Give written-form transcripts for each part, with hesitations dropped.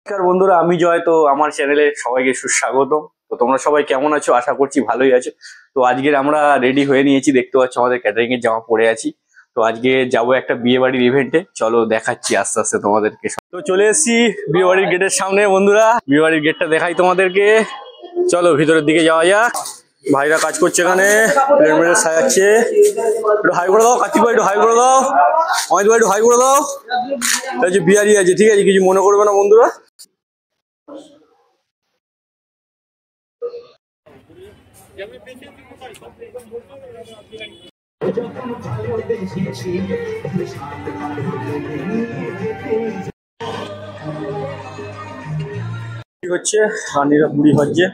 নমস্কার বন্ধুরা, আমি জয়। তো আমার চ্যানেলে সবাইকে সুস্বাগতম। তো তোমরা সবাই কেমন আছো? আশা করছি ভালোই আছো। তো আজকে আমরা রেডি হয়ে নিয়েছি, দেখতে পাচ্ছ আমাদের ক্যাটারিং এর জামা পরে আছি। তো আজকে যাবো একটা বিয়ে বাড়ির ইভেন্টে, চলো দেখাচ্ছি আস্তে আস্তে তোমাদেরকে। তো চলে এসেছি বিয়ে বাড়ির গেটের সামনে। বন্ধুরা, বিয়ে বাড়ির গেটটা দেখাই তোমাদেরকে, চলো ভিতরের দিকে যাওয়া যাক। ভাইরা কাজ করছে এখানে, প্লেট মেরে সাজাচ্ছে। একটু হাই করে দাও কার্তিক ভাই, একটু হাই করে দাও। অমিত ভাই একটু হাই করে দাও। এই যে বিয়ারি আছে, ঠিক আছে, কিছু মনে করবে না বন্ধুরা। কি হচ্ছে? রানীরা বুড়ি হচ্ছে।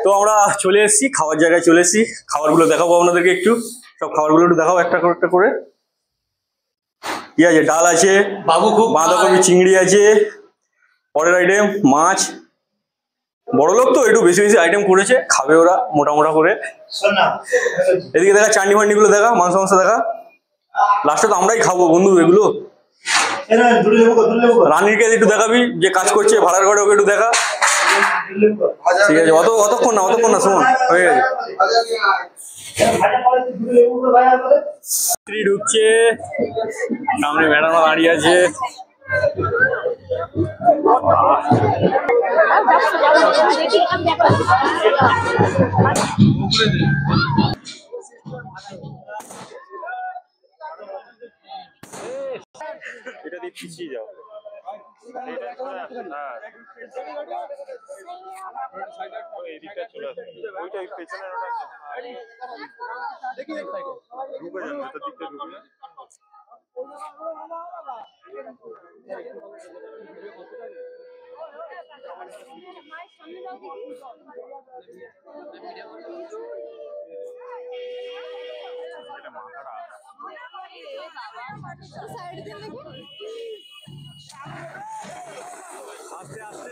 তো আমরা চলে এসেছি খাওয়ার জায়গায়, চলে এসেছি। খাবারগুলো দেখাবো আপনাদেরকে, একটু সব খাবারগুলো একটু দেখাবো একটা করে। কি আছে? ডাল আছে, বাঁধাকপি চিংড়ি আছে, পরের আইটেম মাছ। বড় লোক তো একটু বেশি বেশি আইটেম করেছে, খাবে ওরা মোটা করে। এদিকে দেখা চাটনি ফান্ডি গুলো দেখা, মাংস দেখা। লাস্টে তো আমরাই খাবো বন্ধু এগুলো। রানীকে একটু দেখাবি, যে কাজ করছে ভাড়ার ঘরে, ওকে একটু দেখা। ঠিক আছে, অতক্ষণ না শোন, হয়ে গেছে। ঢুকছে, সামনে ম্যাডাম দাঁড়িয়ে আছে। এটা দিয়ে পিছিয়ে যাও। এদিকটা চলে আসবে, ওইটা পেছনে ঢুকে যান, ভেতর দিকটা ঢুকে যান। আস্তে আস্তে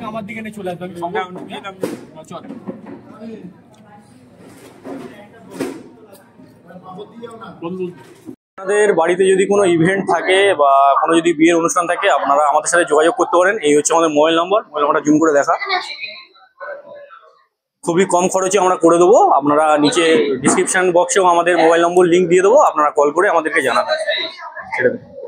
আমার দিকে চলে আসবে চল আপনাদের বাড়িতে যদি কোনো ইভেন্ট থাকে বা কোনো যদি বিয়ের অনুষ্ঠান থাকে আপনারা আমাদের সাথে যোগাযোগ করতে পারেন। এই হচ্ছে আমাদের মোবাইল নাম্বারটা জুম করে দেখা। খুবই কম খরচে আমরা করে দেবো। আপনারা নিচে ডিসক্রিপশন বক্সেও আমাদের মোবাইল নম্বর লিঙ্ক দিয়ে দেবো, আপনারা কল করে আমাদেরকে জানাবেন। ছেড়ে দেবেন।